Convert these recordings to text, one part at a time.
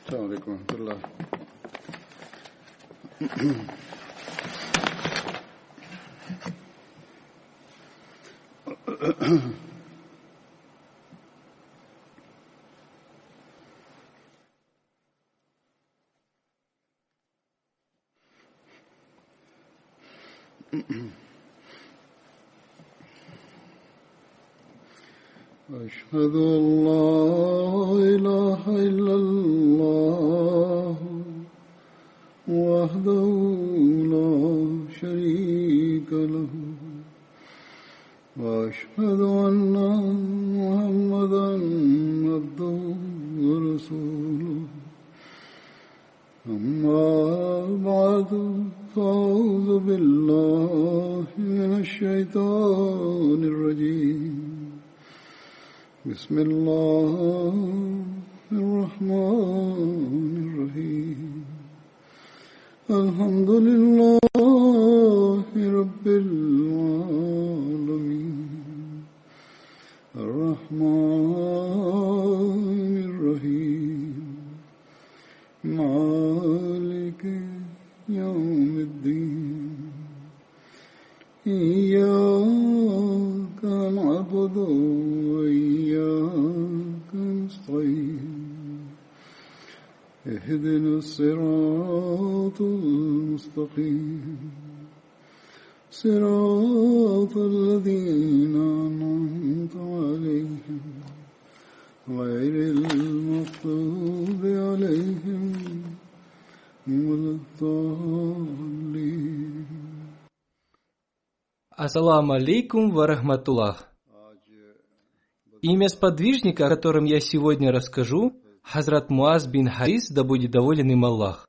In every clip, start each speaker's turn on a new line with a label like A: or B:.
A: السلام عليكم ورحمة الله. أشهد أن لا إله إلا الله وحده لا شريك له وأشهد أن محمدا عبده ورسوله أما بعد فأعوذ بالله من الشيطان الرجيم بسم الله الرحمن الرحيم الحمد لله رب العالمين الرحمن الرحيم مالك يوم الدين إياك نعبد وإياك نستعين اهدنا الصراط المستقيم صراط الذين أنعمت عليهم غير المغضوب عليهم ولا الضالين.
B: Ассаламу алейкум ва рахматуллах. Имя сподвижника, о котором я сегодня расскажу, Хазрат Муаз бин Харис, да будет доволен им Аллах.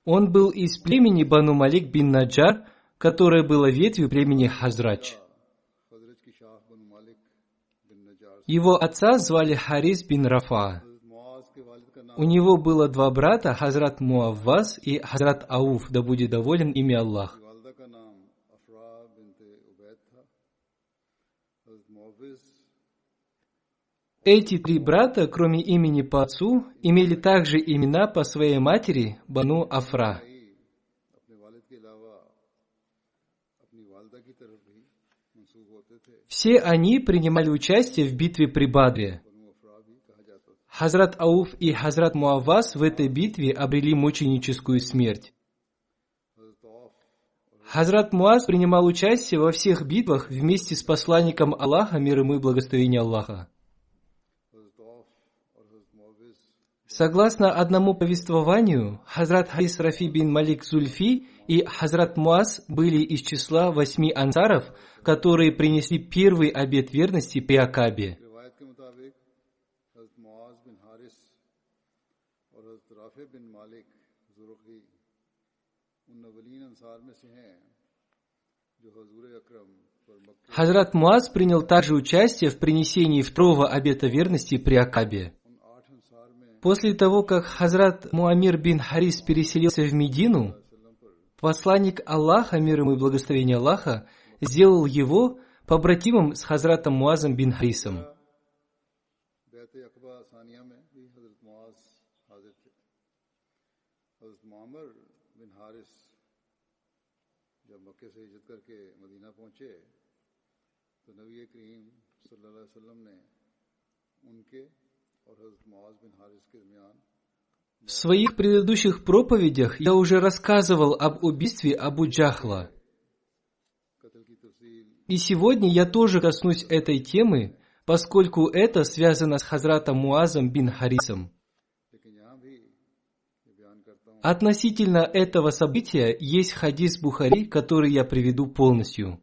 B: Он был из племени Бану Малик бин Наджар, которое было ветвью племени Хазрач. Его отца звали Харис бин Рафа. У него было два брата, Хазрат Муавваз и Хазрат Ауф, да будет доволен ими Аллах. Эти три брата, кроме имени по отцу, имели также имена по своей матери Бану Афра. Все они принимали участие в битве при Бадре. Хазрат Ауф и Хазрат Муавваз в этой битве обрели мученическую смерть. Хазрат Муаз принимал участие во всех битвах вместе с посланником Аллаха, мир ему и благословение Аллаха. Согласно одному повествованию, Хазрат Харис Рафи бин Малик Зульфи и Хазрат Муаз были из числа 8 ансаров, которые принесли первый обет верности при Акабе. Хазрат Муаз принял также участие в принесении второго обета верности при Акабе. После того, как Хазрат Муамир бин Харис переселился в Медину, посланник Аллаха, мир ему и благословение Аллаха, сделал его побратимом с Хазратом Муазом бин Харисом. В своих предыдущих проповедях я уже рассказывал об убийстве Абу Джахла. И сегодня я тоже коснусь этой темы, поскольку это связано с Хазратом Муазом бин Харисом. Относительно этого события есть хадис Бухари, который я приведу полностью.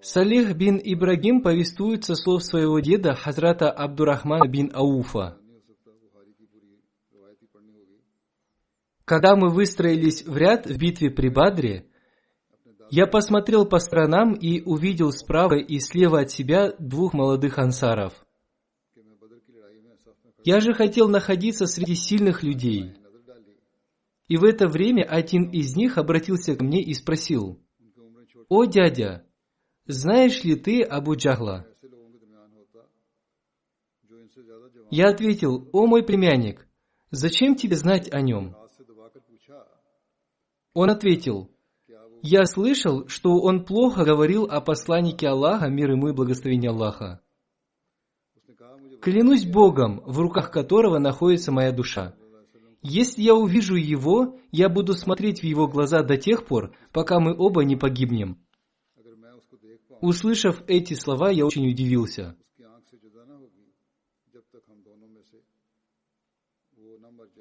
B: Салих бин Ибрагим повествует со слов своего деда Хазрата Абдурахмана бин Ауфа. Когда мы выстроились в ряд в битве при Бадре, я посмотрел по сторонам и увидел справа и слева от себя двух молодых ансаров. Я же хотел находиться среди сильных людей. И в это время один из них обратился ко мне и спросил: «О, дядя, знаешь ли ты Абу Джахла? Я ответил: о мой племянник, зачем тебе знать о нем? Он ответил: я слышал, что он плохо говорил о посланнике Аллаха, мир ему и благословение Аллаха. Клянусь Богом, в руках которого находится моя душа. Если я увижу его, я буду смотреть в его глаза до тех пор, пока мы оба не погибнем. Услышав эти слова, я очень удивился.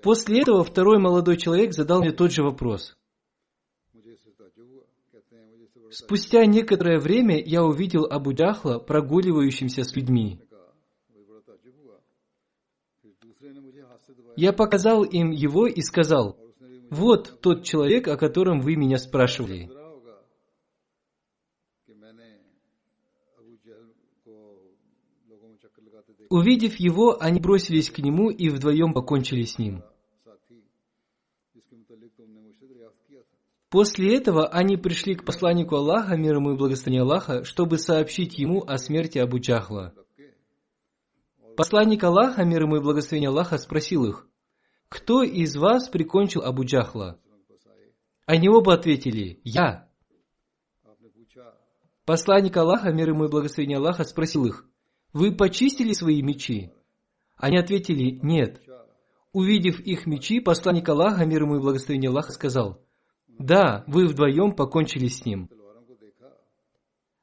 B: После этого второй молодой человек задал мне тот же вопрос. Спустя некоторое время я увидел Абу Джахла прогуливающимся с людьми. Я показал им его и сказал: вот тот человек, о котором вы меня спрашивали. Увидев его, они бросились к нему и вдвоем покончили с ним. После этого они пришли к посланнику Аллаха, мир ему и благословение Аллаха, чтобы сообщить ему о смерти Абу Джахла. Посланник Аллаха, мир ему и благословение Аллаха, спросил их: кто из вас прикончил Абу Джахла? Они оба ответили: я. Посланник Аллаха, мир ему и благословение Аллаха, спросил их: вы почистили свои мечи? Они ответили: нет. Увидев их мечи, посланник Аллаха, мир ему и благословение Аллаха, сказал: да, вы вдвоем покончили с ним.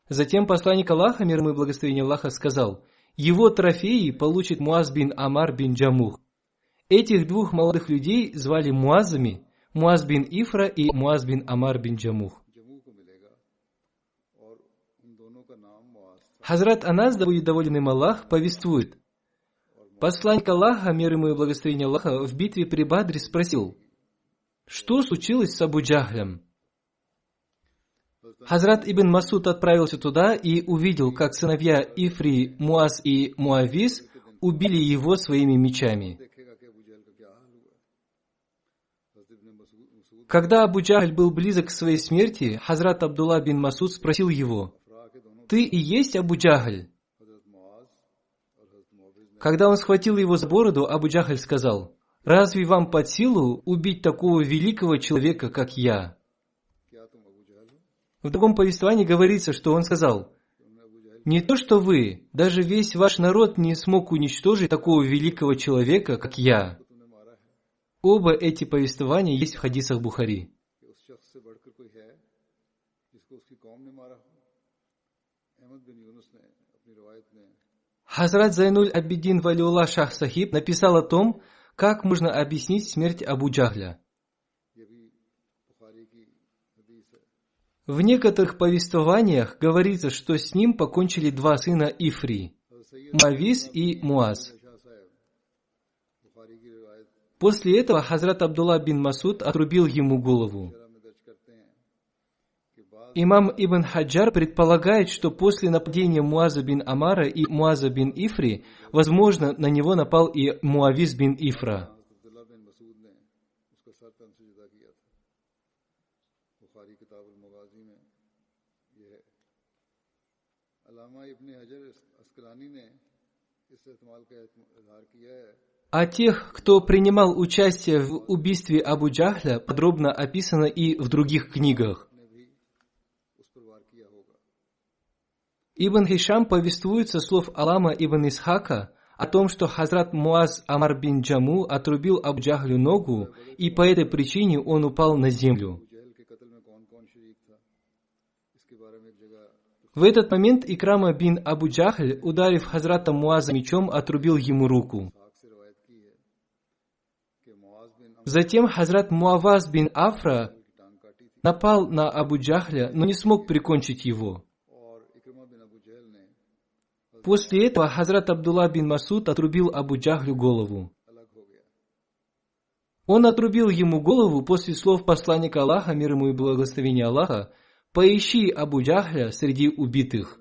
B: Затем посланник Аллаха, мир ему и благословение Аллаха, сказал: его трофеи получит Муаз бин Амар бин Джамух. Этих двух молодых людей звали Муазами, Муаз бин Ифра и Муаз бин Амар бин Джамух. Хазрат Анас, да будет доволен им Аллах, повествует: посланник Аллаха, мир ему и благословение Аллаха, в битве при Бадре спросил: что случилось с Абу Джахлем? Хазрат Ибн Масуд отправился туда и увидел, как сыновья Ифри, Муаз и Муавис убили его своими мечами. Когда Абу Джахль был близок к своей смерти, Хазрат Абдулла бин Масуд спросил его: ты и есть Абу Джахль? Когда он схватил его за бороду, Абу Джахль сказал: разве вам под силу убить такого великого человека, как я? В другом повествовании говорится, что он сказал: не то что вы, даже весь ваш народ не смог уничтожить такого великого человека, как я. Оба эти повествования есть в хадисах Бухари. Хазрат Зайнуль Абидин Валиулла Шах Сахиб написал о том, как можно объяснить смерть Абу Джахля. В некоторых повествованиях говорится, что с ним покончили два сына Ифри, Муавис и Муаз. После этого Хазрат Абдулла бин Масуд отрубил ему голову. Имам Ибн Хаджар предполагает, что после нападения Муаза бин Амара и Муаза бин Ифри, возможно, на него напал и Муавис бин Ифра. О тех, кто принимал участие в убийстве Абу Джахля, подробно описано и в других книгах. Ибн Хишам повествует со слов Алама ибн Исхака о том, что Хазрат Муаз Амар бин Джаму отрубил Абу Джахлю ногу, и по этой причине он упал на землю. В этот момент Икрама бин Абу Джахль, ударив Хазрата Муаза мечом, отрубил ему руку. Затем Хазрат Муаваз бин Афра напал на Абу Джахля, но не смог прикончить его. После этого Хазрат Абдулла бин Масуд отрубил Абу Джахлю голову. Он отрубил ему голову после слов посланника Аллаха, мир ему и благословение Аллаха: поищи Абу Джахля среди убитых.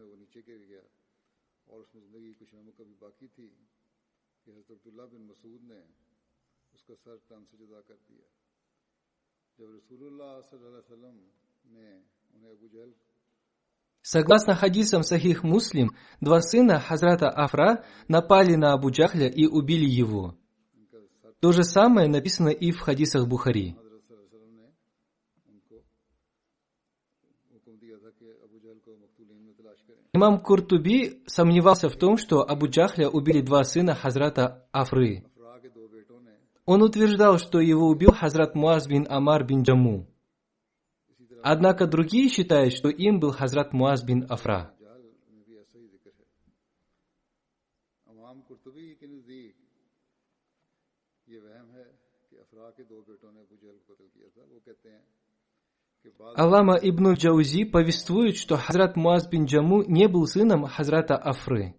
B: Согласно хадисам Сахих Муслим, два сына Хазрата Афра напали на Абу Джахля и убили его. То же самое написано и в хадисах Бухари. Имам Куртуби сомневался в том, что Абу Джахля убили два сына Хазрата Афры. Он утверждал, что его убил Хазрат Муаз бин Амар бин Джаму. Однако другие считают, что им был Хазрат Муаз бин Афра. Аллама ибн Джаузи повествует, что Хазрат Муаз бин Джаму не был сыном Хазрата Афры.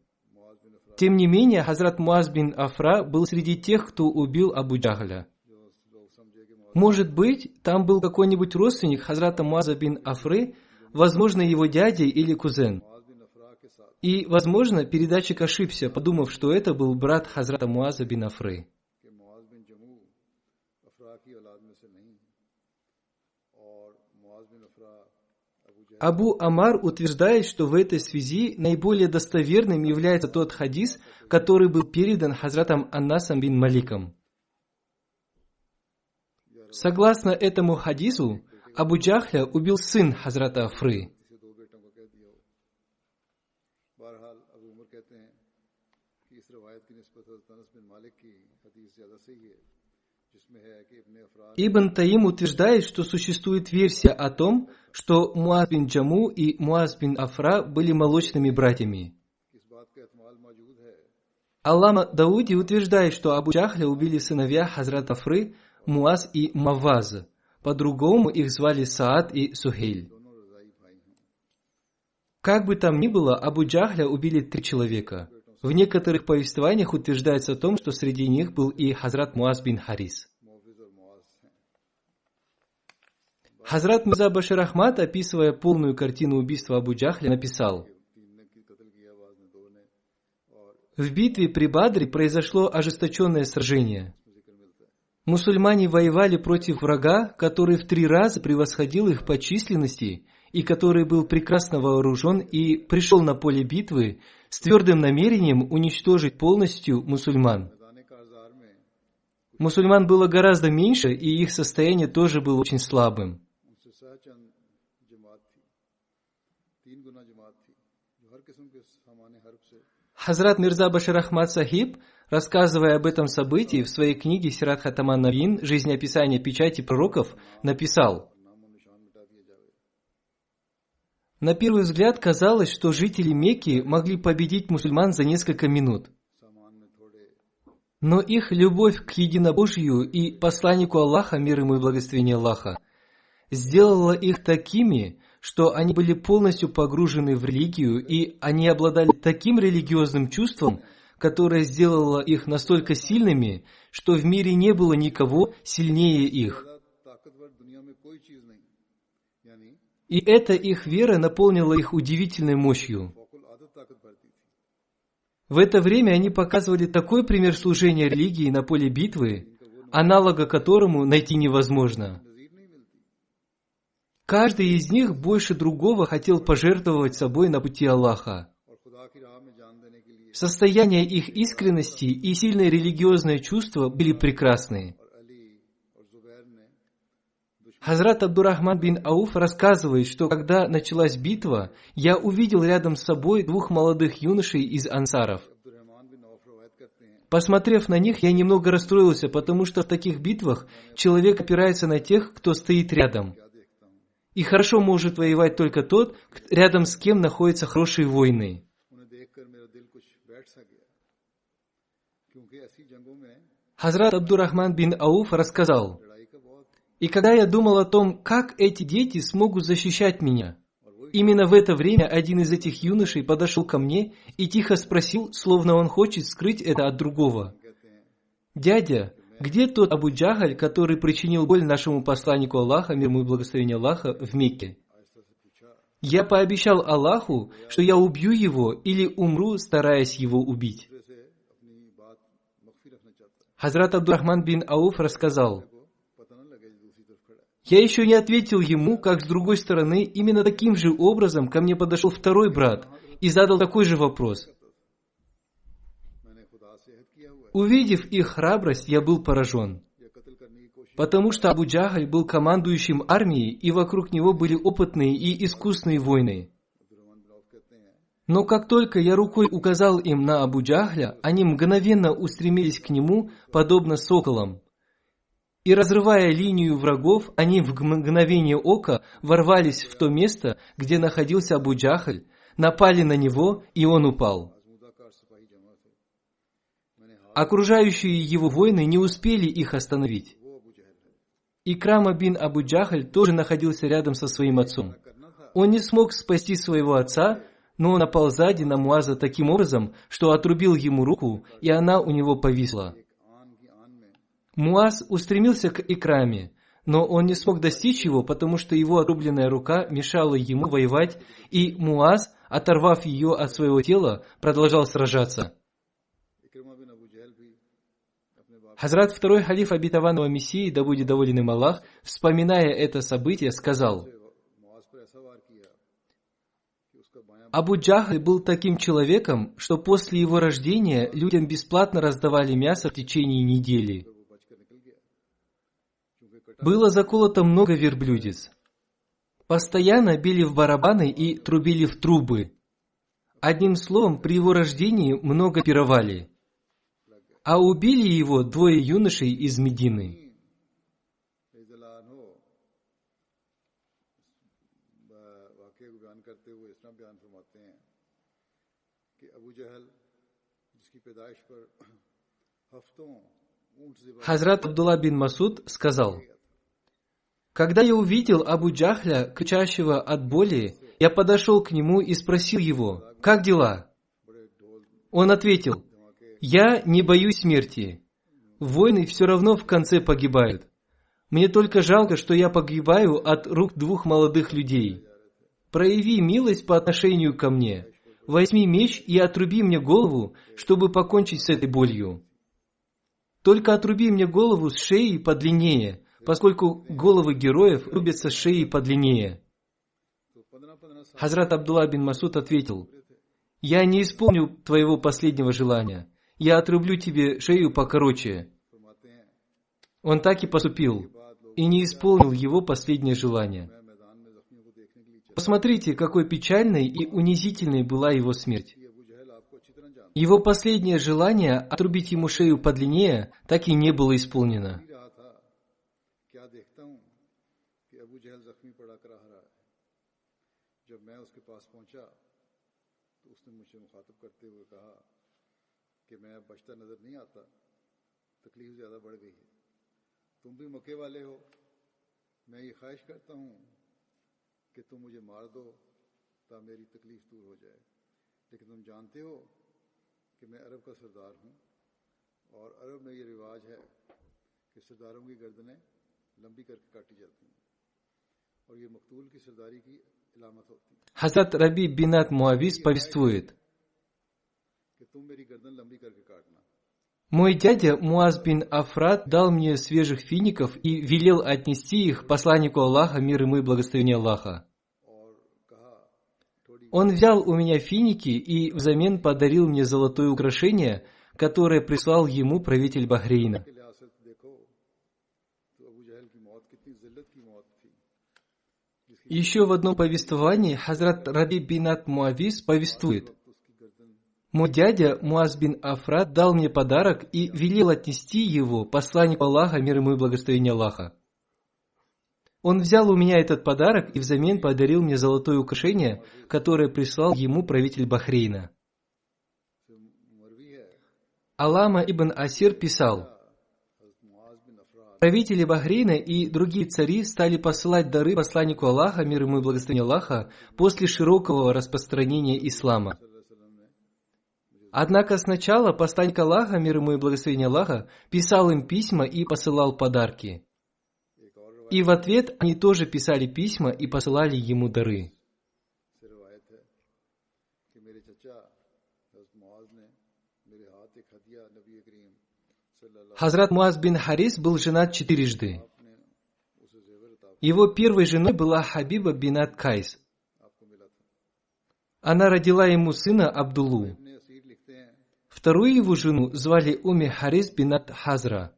B: Тем не менее, Хазрат Муаз бин Афра был среди тех, кто убил Абу Джахля. Может быть, там был какой-нибудь родственник Хазрата Муаза бин Афры, возможно, его дядя или кузен. И, возможно, передатчик ошибся, подумав, что это был брат Хазрата Муаза бин Афры. Абу Амар утверждает, что в этой связи наиболее достоверным является тот хадис, который был передан Хазратом Аннасом бин Маликом. Согласно этому хадису, Абу Джахля убил сын Хазрата Афры. Ибн Таим утверждает, что существует версия о том, что Муаз бин Джаму и Муаз бин Афра были молочными братьями. Аллама Дауди утверждает, что Абу Джахля убили сыновья Хазрата Афры, Муаз и Маваз. По-другому их звали Саад и Сухейль. Как бы там ни было, Абу Джахля убили 3 человека. В некоторых повествованиях утверждается о том, что среди них был и Хазрат Муаз бин Харис. Хазрат Мирза Башир Ахмад, описывая полную картину убийства Абу Джахля, написал: в битве при Бадре произошло ожесточенное сражение. Мусульмане воевали против врага, который в 3 раза превосходил их по численности и который был прекрасно вооружен и пришел на поле битвы с твердым намерением уничтожить полностью мусульман. Мусульман было гораздо меньше, и их состояние тоже было очень слабым. Хазрат Мирза Башир Ахмад Сахиб, рассказывая об этом событии в своей книге «Сират Хатаман Навин. Жизнеописание печати пророков», написал: на первый взгляд казалось, что жители Мекки могли победить мусульман за несколько минут. Но их любовь к единобожию и посланнику Аллаха, мир ему и благословение Аллаха, сделала их такими, что они были полностью погружены в религию, и они обладали таким религиозным чувством, которое сделало их настолько сильными, что в мире не было никого сильнее их. И эта их вера наполнила их удивительной мощью. В это время они показывали такой пример служения религии на поле битвы, аналога которому найти невозможно. Каждый из них больше другого хотел пожертвовать собой на пути Аллаха. Состояние их искренности и сильное религиозное чувство были прекрасны. Хазрат Абдурахман бин Ауф рассказывает, что когда началась битва, я увидел рядом с собой 2 молодых юношей из ансаров. Посмотрев на них, я немного расстроился, потому что в таких битвах человек опирается на тех, кто стоит рядом. И хорошо может воевать только тот, рядом с кем находятся хорошие воины. Хазрат Абдурахман бин Ауф рассказал: и когда я думал о том, как эти дети смогут защищать меня, именно в это время один из этих юношей подошел ко мне и тихо спросил, словно он хочет скрыть это от другого: «Дядя, где тот Абу Джахаль, который причинил боль нашему посланнику Аллаха, мир ему и благословение Аллаха, в Мекке? Я пообещал Аллаху, что я убью его или умру, стараясь его убить». Хазрат Абдурахман бин Ауф рассказал: Я еще не ответил ему, как с другой стороны, именно таким же образом ко мне подошел второй брат и задал такой же вопрос. Увидев их храбрость, я был поражен, потому что Абу Джахаль был командующим армией, и вокруг него были опытные и искусные воины. Но как только я рукой указал им на Абу Джахля, они мгновенно устремились к нему, подобно соколам. И разрывая линию врагов, они в мгновение ока ворвались в то место, где находился Абу Джахль, напали на него, и он упал. Окружающие его воины не успели их остановить. Икрама бин Абу Джахль тоже находился рядом со своим отцом. Он не смог спасти своего отца, но он напал сзади на Муаза таким образом, что отрубил ему руку, и она у него повисла. Муаз устремился к Икраме, но он не смог достичь его, потому что его отрубленная рука мешала ему воевать, и Муаз, оторвав ее от своего тела, продолжал сражаться. Хазрат второй халиф обетованного Мессии, да будет доволен им Аллах, вспоминая это событие, сказал: Абу Джахль был таким человеком, что после его рождения людям бесплатно раздавали мясо в течение недели. Было заколото много верблюдец. Постоянно били в барабаны и трубили в трубы. Одним словом, при его рождении много пировали. А убили его двое юношей из Медины. Хазрат Абдулла бин Масуд сказал: когда я увидел Абу Джахля, кричащего от боли, я подошел к нему и спросил его: как дела? Он ответил: я не боюсь смерти. Воины все равно в конце погибают. Мне только жалко, что я погибаю от рук двух молодых людей. Прояви милость по отношению ко мне. Возьми меч и отруби мне голову, чтобы покончить с этой болью. Только отруби мне голову с шеей подлиннее, поскольку головы героев рубятся с шеей подлиннее. Хазрат Абдулла бин Масуд ответил: я не исполню твоего последнего желания. Я отрублю тебе шею покороче. Он так и поступил, и не исполнил его последнее желание. Посмотрите, какой печальной и унизительной была его смерть. Его последнее желание отрубить ему шею подлиннее так и не было исполнено.
A: कि मैं अरब का सरदार हूँ और अरब में ये रिवाज है कि सरदारों की गर्दनें लंबी करके काटी जाती हैं और ये मकतूल की सरदारी की इलामत होती है.
B: Хазрат Раби Бинат Муавиз повествует:
A: कि तुम मेरी गर्दन लंबी करके काटना.
B: Мой дядя Муаз бин Афрат дал мне свежих фиников и велел отнести их посланнику Аллаха, мир ему и благословение Аллаха. Он взял у меня финики и взамен подарил мне золотое украшение, которое прислал ему правитель Бахрейна. Еще в одном повествовании Хазрат Раби Бинат Муавиз повествует: мой дядя Муаз бин Афрат дал мне подарок и велел отнести его посланнику Аллаха, мир ему и благословение Аллаха. Он взял у меня этот подарок и взамен подарил мне золотое украшение, которое прислал ему правитель Бахрейна. Алама ибн Асир писал: правители Бахрейна и другие цари стали посылать дары посланнику Аллаха, мир ему и благословение Аллаха, после широкого распространения ислама. Однако сначала посланник Аллаха, мир ему и благословение Аллаха, писал им письма и посылал подарки. И в ответ они тоже писали письма и посылали ему дары. Хазрат Муаз бин Харис был женат 4. Его первой женой была Хабиба бинат Кайс. Она родила ему сына Абдуллу. Вторую его жену звали Умми Харис бинат Хазра.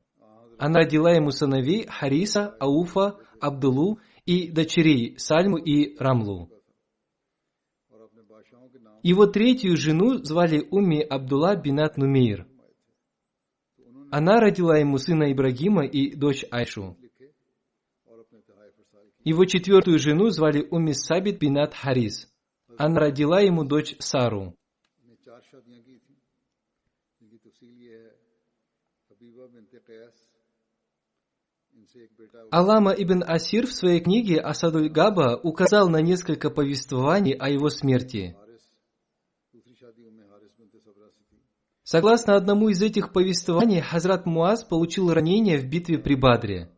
B: Она родила ему сыновей Хариса, Ауфа, Абдуллу и дочерей Сальму и Рамлу. Его третью жену звали Умми Абдулла бинат Нумейр. Она родила ему сына Ибрагима и дочь Айшу. Его четвертую жену звали Умми Сабит бинат Харис. Она родила ему дочь Сару. Аллама ибн Асир в своей книге Асадуль Габа указал на несколько повествований о его смерти. Согласно одному из этих повествований, Хазрат Муаз получил ранение в битве при Бадре.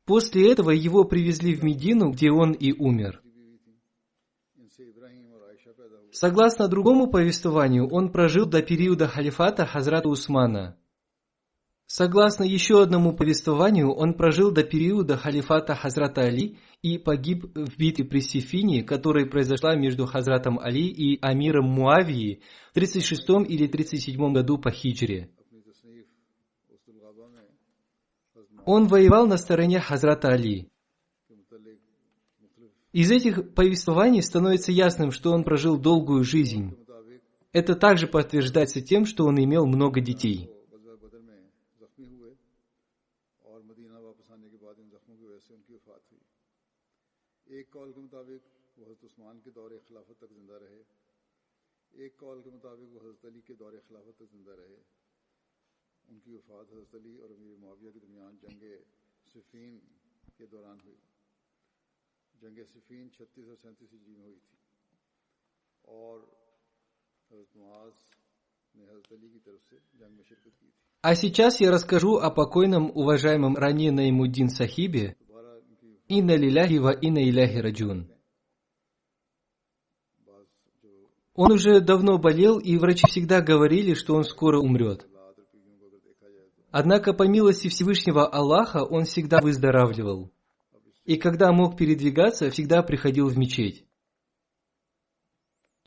B: После этого его привезли в Медину, где он и умер. Согласно другому повествованию, он прожил до периода халифата Хазрата Усмана. Согласно еще одному повествованию, он прожил до периода халифата Хазрата Али и погиб в битве при Сифине, которая произошла между Хазратом Али и Амиром Муавии в 36 или 37 году по хиджре. Он воевал на стороне Хазрата Али. Из этих повествований становится ясным, что он прожил долгую жизнь. Это также подтверждается тем, что он имел много детей. А сейчас я расскажу о покойном уважаемом Рани Наимуддин Сахибе. Инна лилляхи ва инна иляхи раджун. Он уже давно болел, и врачи всегда говорили, что он скоро умрет. Однако, по милости Всевышнего Аллаха, он всегда выздоравливал. И когда мог передвигаться, всегда приходил в мечеть.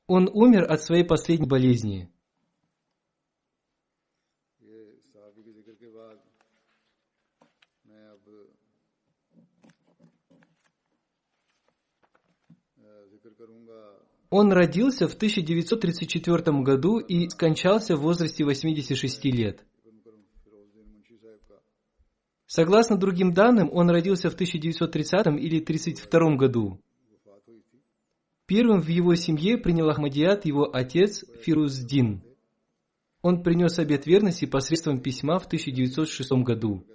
B: Он умер от своей последней болезни. Он родился в 1934 году и скончался в возрасте 86 лет. Согласно другим данным, он родился в 1930 или 1932 году. Первым в его семье принял Ахмадият его отец Фируздин. Он принес обет верности посредством письма в 1906 году.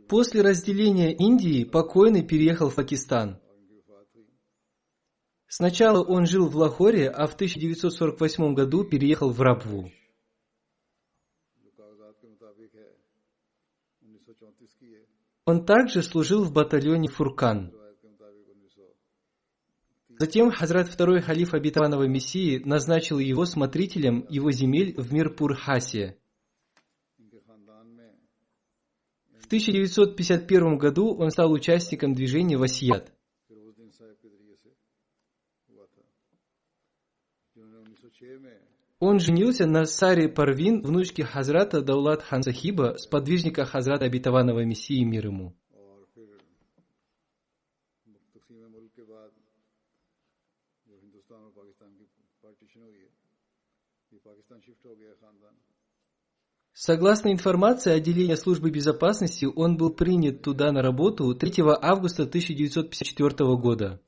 B: После разделения Индии покойный переехал в Пакистан. Сначала он жил в Лахоре, а в 1948 году переехал в Рабву. Он также служил в батальоне Фуркан. Затем Хазрат второй халиф обетованного Мессии назначил его смотрителем его земель в Мирпур-Хасе. В 1951 году он стал участником движения Васият. Он женился на Саре Парвин, внучке Хазрата Даулат хан Сахиба, сподвижника Хазрата обетованного Мессии мир ему. Согласно информации отделения службы безопасности, он был принят туда на работу 3 августа 1954 года.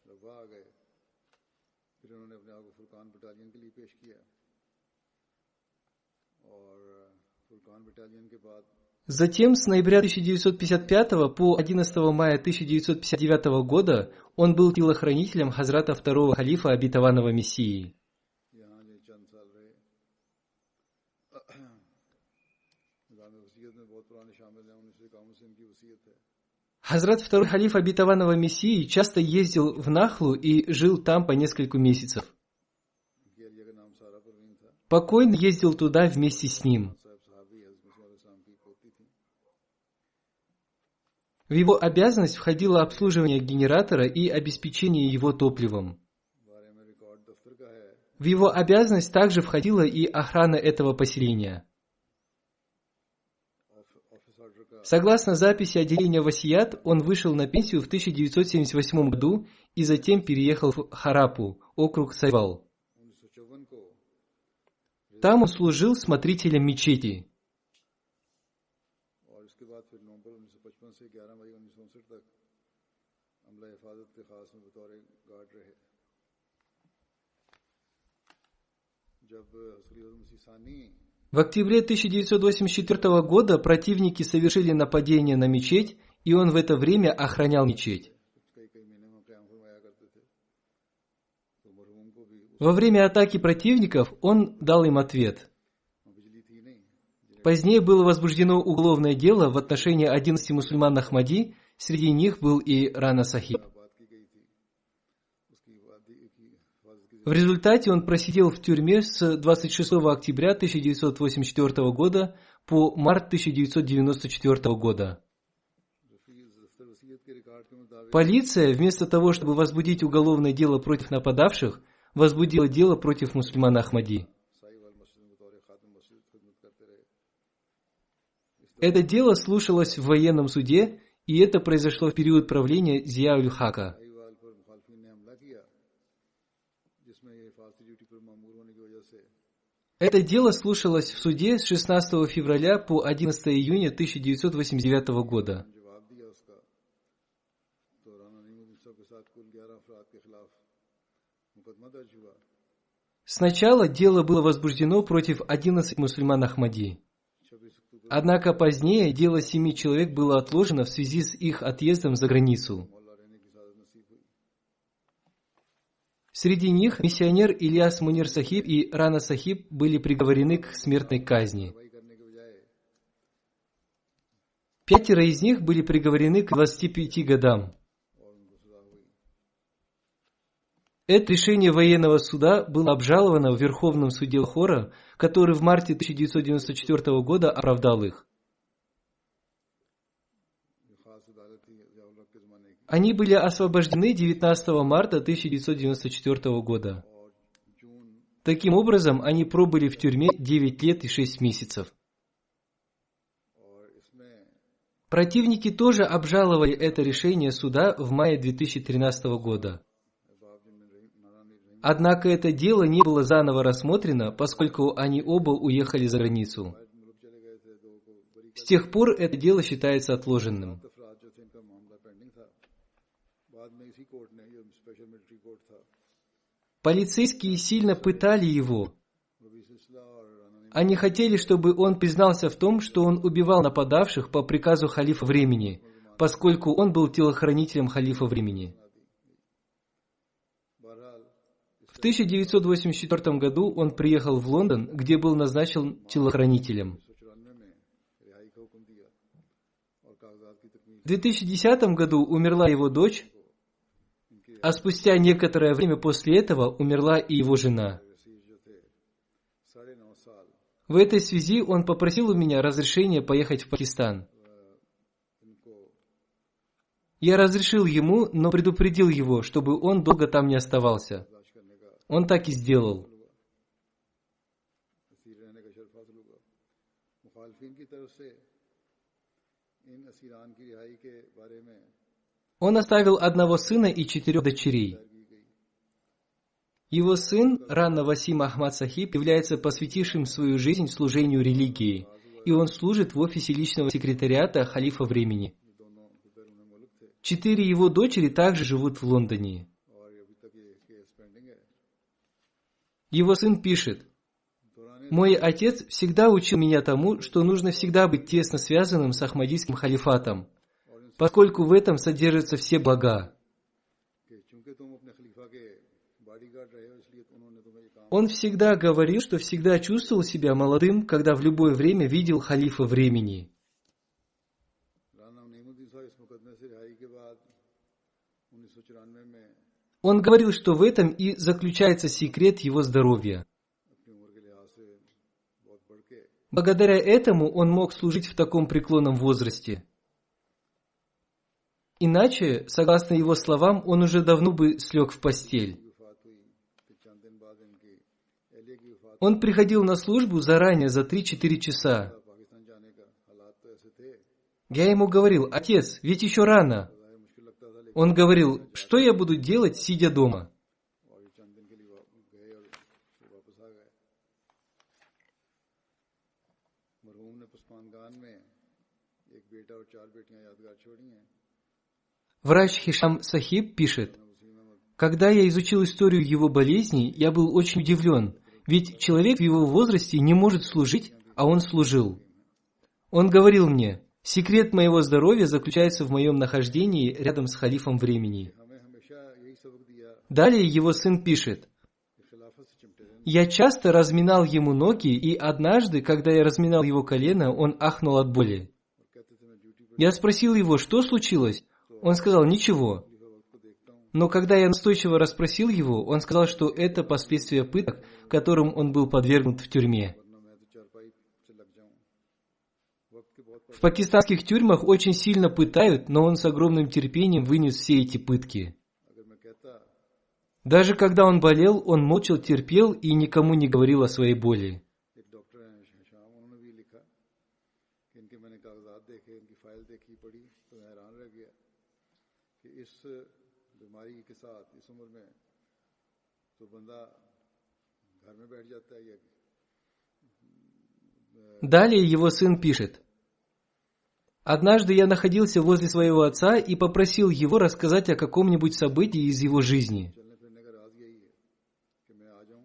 B: Затем с ноября 1955 по 11 мая 1959 года он был телохранителем Хазрата второго халифа обетованного Мессии. Хазрат второй халиф обетованного Мессии часто ездил в Нахлу и жил там по несколько месяцев. Покойный ездил туда вместе с ним. В его обязанность входило обслуживание генератора и обеспечение его топливом. В его обязанность также входила и охрана этого поселения. Согласно записи отделения Васият, он вышел на пенсию в 1978 году и затем переехал в Харапу, округ Сайвал. Там он служил смотрителем мечети. В октябре 1984 года противники совершили нападение на мечеть, и он в это время охранял мечеть. Во время атаки противников он дал им ответ. Позднее было возбуждено уголовное дело в отношении 11 мусульман Ахмади, среди них был и Рана Сахиб. В результате он просидел в тюрьме с 26 октября 1984 года по март 1994 года. Полиция, вместо того, чтобы возбудить уголовное дело против нападавших, возбудила дело против мусульман Ахмади. Это дело слушалось в военном суде, и это произошло в период правления Зия-уль-Хака. Это дело слушалось в суде с 16 февраля по 11 июня 1989 года. Сначала дело было возбуждено против 11 мусульман Ахмади. Однако позднее дело 7 человек было отложено в связи с их отъездом за границу. Среди них миссионер Ильяс Мунир Сахиб и Рана Сахиб были приговорены к смертной казни. 5 из них были приговорены к 25 годам. Это решение военного суда было обжаловано в Верховном суде Лахора, который в марте 1994 года оправдал их. Они были освобождены 19 марта 1994 года. Таким образом, они пробыли в тюрьме 9 лет и 6 месяцев. Противники тоже обжаловали это решение суда в мае 2013 года. Однако это дело не было заново рассмотрено, поскольку они оба уехали за границу. С тех пор это дело считается отложенным. Полицейские сильно пытали его. Они хотели, чтобы он признался в том, что он убивал нападавших по приказу халифа времени, поскольку он был телохранителем халифа времени. В 1984 году он приехал в Лондон, где был назначен телохранителем. В 2010 году умерла его дочь, а спустя некоторое время после этого умерла и его жена. В этой связи он попросил у меня разрешения поехать в Пакистан. Я разрешил ему, но предупредил его, чтобы он долго там не оставался. Он так и сделал. Он оставил одного сына и 4 дочерей. Его сын, Рана Васим Ахмад Сахиб, является посвятившим свою жизнь служению религии, и он служит в офисе личного секретариата халифа времени. 4 его дочери также живут в Лондоне. Его сын пишет: «Мой отец всегда учил меня тому, что нужно всегда быть тесно связанным с Ахмадийским халифатом, поскольку в этом содержатся все блага. Он всегда говорил, что всегда чувствовал себя молодым, когда в любое время видел халифа времени.
A: 1994 में
B: Он говорил, что в этом и заключается секрет его здоровья.
A: अपनी उम्र के लिहाज से बहुत बढ़ के
B: Благодаря этому он мог служить в таком преклонном возрасте. Иначе, согласно его словам, он уже давно бы слег в постель.
A: वफात हुई फिर चंद दिन बाद इनकी एहलिया की वफात
B: Он приходил на службу заранее, за 3-4 часа.
A: पाकिस्तान जाने का हालात तो ऐसे थे
B: Я ему говорил: отец, ведь еще рано.
A: ज़ाहिर मुश्किल लगता था लेकिन
B: Он говорил: что я буду делать, сидя дома?
A: और ये चंद दिन के लिए गए और फिर वापस आ गए मरहूम ने पसमानगान में एक बेटा और 4 बेटियां यादगार छोड़ी हैं
B: Врач Хишам Сахиб пишет:
A: वसीम अहमद
B: когда я изучил историю его болезней, я был очень удивлен, ведь человек в его возрасте не может служить, а он служил. Он говорил мне: секрет моего здоровья заключается в моем нахождении рядом с халифом времени.
A: हमें हमेशा यही सबक दिया
B: Далее его сын пишет:
A: कि खिलाफत से चिमटे रहना
B: я часто разминал ему ноги, и однажды, когда я разминал его колено, он ахнул от боли.
A: और कहते थे मैं ड्यूटी पर
B: Я спросил его, что случилось? Он сказал: ничего.
A: खलीफा वक्त को देखता हूँ
B: Но когда я настойчиво расспросил его, он сказал, что это последствия пыток, которым он был подвергнут в тюрьме.
A: वरना मैं तो चारपाई से लग जाऊं वक्त के बहुत
B: В пакистанских тюрьмах очень сильно пытают, но он с огромным терпением вынес все эти пытки.
A: अगर मैं कहता
B: Даже когда он болел, он молча терпел и никому не говорил о своей боли.
A: एक डॉक्टर हैं शाम उन्होंने भी लिखा कि इनके मैंने कागजात देखे इनकी फाइल देखी पढ़ी तो मैं हैरान रह गया कि इस बीमारी के साथ इस उम्र में तो बंदा घर में बैठ जाता है या
B: Далее его сын пишет: однажды я находился возле своего отца и попросил его рассказать о каком-нибудь событии из его жизни.
A: चलने फिरने का राज यही है कि मैं आ जाऊं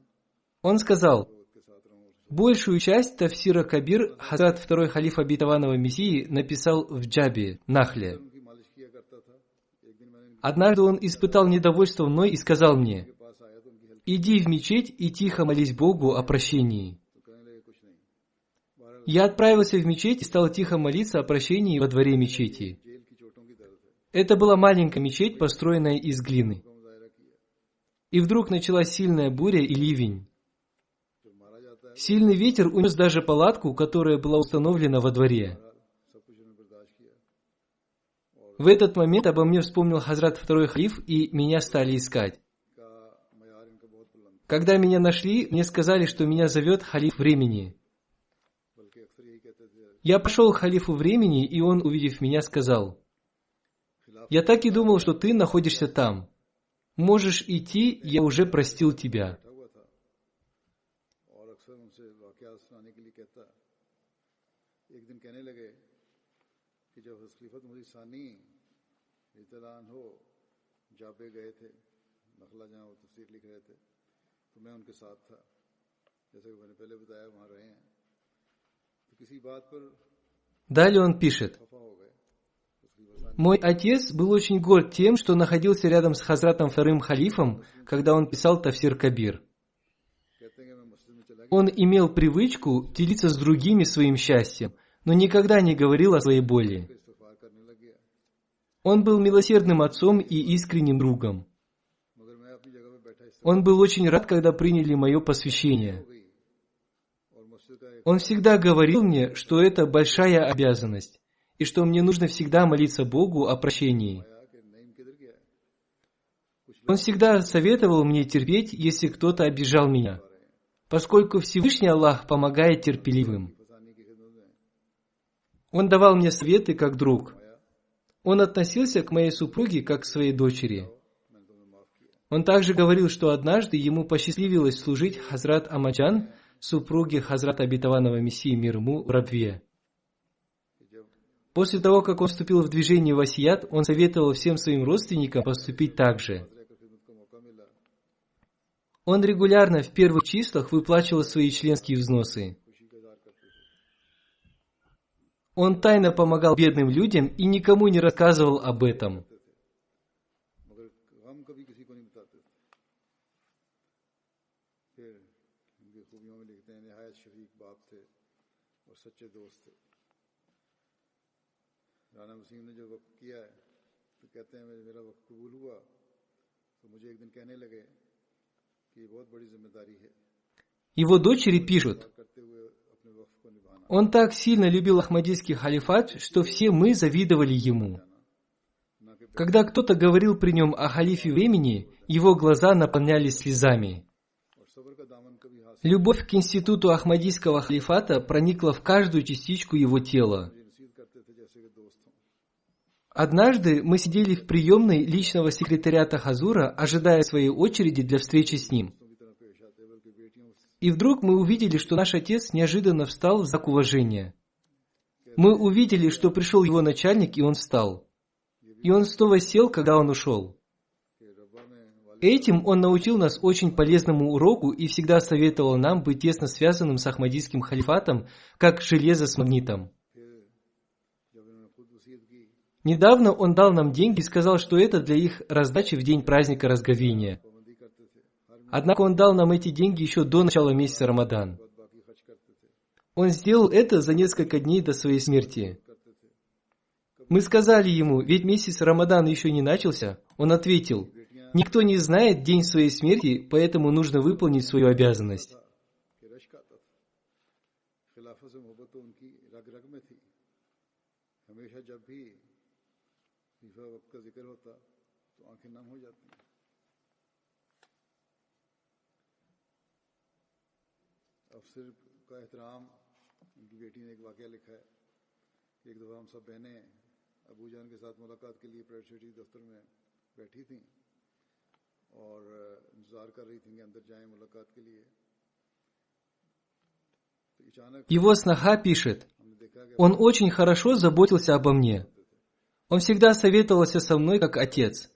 B: Он сказал:
A: उसके साथ रहूं
B: большую часть Тафсира Кабир Хазрат второй халиф обетованного Мессии написал в Джабе, Нахле.
A: उनकी मालिश किया करता था एक दिन मैंने इनके
B: Однажды он испытал недовольство мной и сказал мне:
A: पास आया तो उनकी हेल्प
B: иди в мечеть и тихо молись Богу о прощении.
A: तो कहने लगे कुछ नहीं बहरहाल
B: Я отправился в мечеть и стал тихо молиться о прощении во дворе мечети.
A: जेल की चोटों की दर्द है
B: Это была маленькая мечеть, построенная из глины.
A: का मुजाहरा किया
B: И вдруг началась сильная буря и ливень.
A: जो मारा जाता है
B: Сильный ветер унес даже палатку, которая была установлена во дворе.
A: सब कुछ उन्होंने बर्दाश्त किया
B: В этот момент обо мне вспомнил Хазрат второй халиф, и меня стали искать.
A: का मयार इनका बहुत बुलंद
B: Когда меня нашли, мне сказали, что меня зовет халиф времени.
A: बल्कि अक्सर यही कहते थे
B: Я пошел к халифу времени, и он, увидев меня, сказал: я так и думал, что ты находишься там. Можешь идти, я уже простил тебя.
A: बैठा हुआ था और अक्सर उनसे वाकया सुनाने के लिए कहता एक दिन कहने लगे कि जब खलीफत मुझे सानी इतलान हो जाबे गए थे नखला जहाँ वो तफसीर लिख रहे थे तो मैं उनके साथ था जैसे कि मैंने पहले बताया वहाँ रहे हैं तो किसी बात पर
B: Далее он пишет:
A: खफा हो गए तो खलीफा सानी
B: мой отец был очень горд тем, что находился рядом с Хазратом вторым халифом, когда он писал Тафсир Кабир.
A: कहते हैं कि मैं मस्जिद में चला गया
B: Он имел привычку делиться с другими своим счастьем, но никогда не говорил о своей боли.
A: इस्तग़फ़ार करने लग गया
B: Он был милосердным отцом и искренним другом.
A: मगर मैं अपनी जगह पे बैठा इस
B: Он был очень рад, когда приняли мое посвящение.
A: हो गई और मस्जिद का एक
B: Он всегда говорил мне, что это большая обязанность, и что мне нужно всегда молиться Богу о прощении.
A: आया कि नहीं किधर गया है
B: Он всегда советовал мне терпеть, если кто-то обижал меня, поскольку Всевышний Аллах помогает терпеливым.
A: फसानी की खिदमत में
B: Он давал мне советы как друг. Он относился к моей супруге как к своей дочери.
A: मैंने तुम्हें माफ किया
B: Он также говорил, что однажды ему посчастливилось служить Хазрат Амаджан, супруге Хазрата обетованного Мессии мир ему, в Рабве.
A: कि जब
B: После того, как он вступил в движение Васият, он советовал всем своим родственникам поступить так же.
A: रहकर खिदमत का मौका मिला
B: Он регулярно в первых числах выплачивал свои членские взносы.
A: खुशी का इजहार करते थे
B: Он тайно помогал бедным людям и никому не рассказывал об этом.
A: मगर गम कभी किसी को नहीं बताते थे फिर इनकी खूबियों में लिखते हैं निहायत शफीक बाप थे और सच्चे दोस्त थे राना वसीम ने जो वक्त किया है तो कहते हैं मेरा वक्त कबूल हुआ
B: Его дочери пишут: он так сильно любил Ахмадийский халифат, что все мы завидовали ему. Когда кто-то говорил при нем о халифе времени, его глаза наполнялись слезами. Любовь к институту Ахмадийского халифата проникла в каждую частичку его тела. Однажды мы сидели в приемной личного секретариата Хазура, ожидая своей очереди для встречи с ним. И вдруг мы увидели, что наш отец неожиданно встал в знак уважения. Мы увидели, что пришел его начальник, и он встал. И он снова сел, когда он ушел. Этим он научил нас очень полезному уроку и всегда советовал нам быть тесно связанным с Ахмадийским халифатом, как железо с магнитом. Недавно он дал нам деньги и сказал, что это для их раздачи в день праздника Разговения. Однако он дал нам эти деньги еще до начала месяца Рамадан. Он сделал это за несколько дней до своей смерти. Мы сказали ему: ведь месяц Рамадан еще не начался. Он ответил: никто не знает день своей смерти, поэтому нужно выполнить свою обязанность. Его сноха пишет: он очень хорошо заботился обо мне. Он всегда советовался со мной как отец.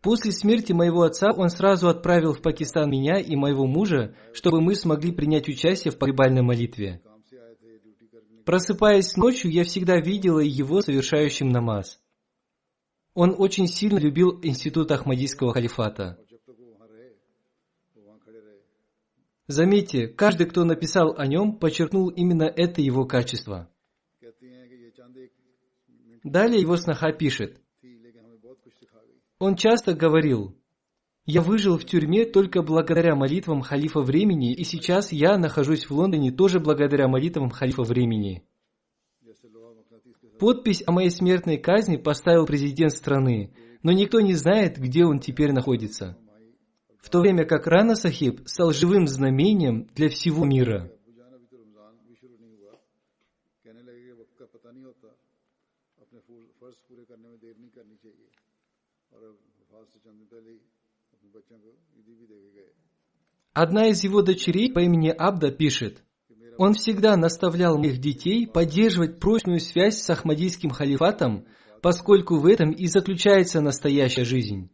B: После смерти моего отца он сразу отправил в Пакистан меня и моего мужа, чтобы мы смогли принять участие в погребальной молитве. Просыпаясь ночью, я всегда видела его совершающим намаз. Он очень сильно любил институт Ахмадийского халифата. Заметьте, каждый, кто написал о нем, подчеркнул именно это его качество. Далее его сноха пишет: он часто говорил: я выжил в тюрьме только благодаря молитвам халифа времени, и сейчас я нахожусь в Лондоне тоже благодаря молитвам халифа времени. Подпись о моей смертной казни поставил президент страны, но никто не знает, где он теперь находится. В то время как Рана Сахиб стал живым знамением для всего мира. Одна из его дочерей по имени Абда пишет: он всегда наставлял моих детей поддерживать прочную связь с Ахмадийским халифатом, поскольку в этом и заключается настоящая жизнь.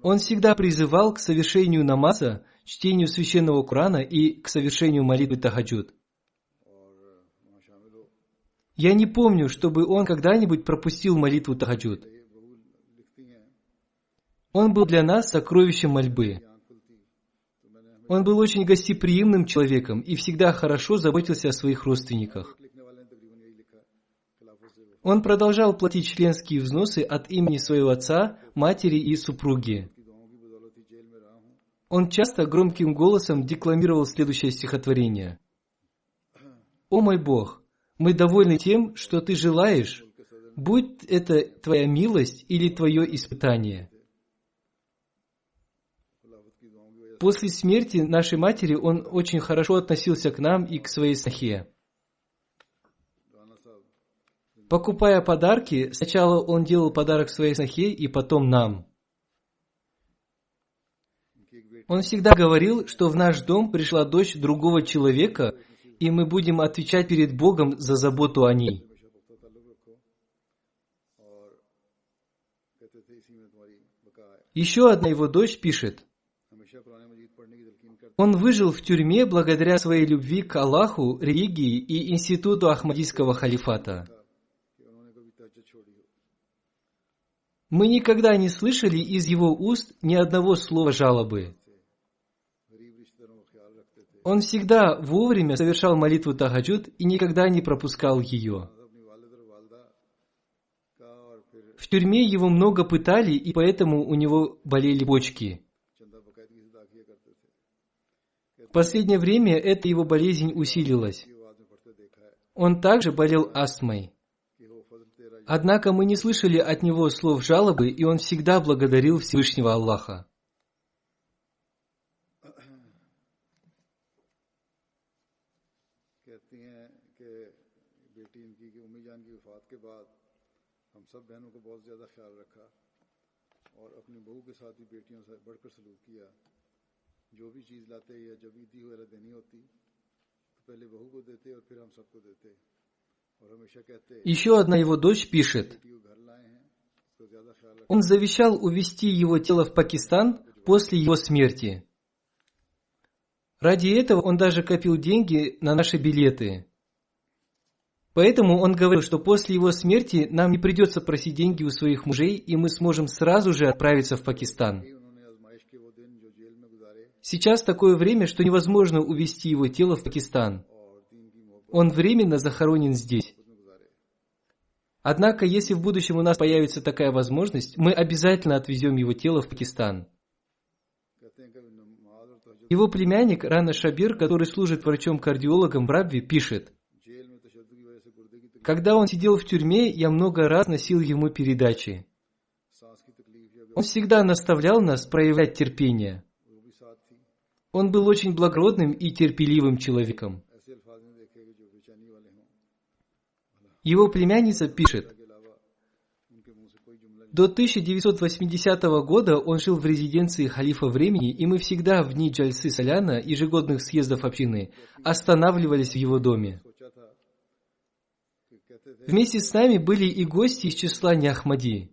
B: Он всегда призывал к совершению намаза, чтению священного Корана и к совершению молитвы тахаджуд. Я не помню, чтобы он когда-нибудь пропустил молитву тахаджуд. Он был для нас сокровищем мольбы. Он был очень гостеприимным человеком и всегда хорошо заботился о своих родственниках. Он продолжал платить членские взносы от имени своего отца, матери и супруги. Он часто громким голосом декламировал следующее стихотворение: «О мой Бог, мы довольны тем, что Ты желаешь, будь это Твоя милость или Твое испытание». После смерти нашей матери он очень хорошо относился к нам и к своей снохе. Покупая подарки, сначала он делал подарок своей снохе и потом нам. Он всегда говорил, что в наш дом пришла дочь другого человека, и мы будем отвечать перед Богом за заботу о ней. Еще одна его дочь пишет: он выжил в тюрьме благодаря своей любви к Аллаху, религии и институту Ахмадийского халифата. Мы никогда не слышали из его уст ни одного слова жалобы. Он всегда вовремя совершал молитву тахаджуд и никогда не пропускал ее. В тюрьме его много пытали, и поэтому у него болели почки. В последнее время эта его болезнь усилилась. Он также болел астмой. Однако мы не слышали от него слов жалобы, и он всегда благодарил Всевышнего Аллаха. Еще одна его дочь пишет: он завещал увезти его тело в Пакистан после его смерти. Ради этого он даже копил деньги на наши билеты. Поэтому он говорил, что после его смерти нам не придется просить деньги у своих мужей, и мы сможем сразу же отправиться в Пакистан. Сейчас такое время, что невозможно увезти его тело в Пакистан. Он временно захоронен здесь. Однако, если в будущем у нас появится такая возможность, мы обязательно отвезем его тело в Пакистан. Его племянник Рана Шабир, который служит врачом-кардиологом в Рабве, пишет: когда он сидел в тюрьме, я много раз носил ему передачи. Он всегда наставлял нас проявлять терпение. Он был очень благородным и терпеливым человеком. Его племянница пишет: до 1980 года он жил в резиденции халифа времени, и мы всегда в дни Джальсы Саляна, ежегодных съездов общины, останавливались в его доме. Вместе с нами были и гости из числа неахмади.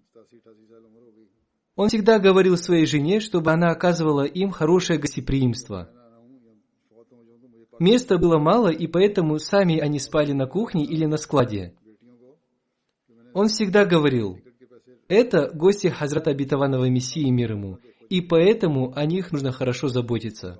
B: Он всегда говорил своей жене, чтобы она оказывала им хорошее гостеприимство. Места было мало, и поэтому сами они спали на кухне или на складе. Он всегда говорил: это гости Хазрата Обетованного Мессии, мир ему, и поэтому о них нужно хорошо заботиться.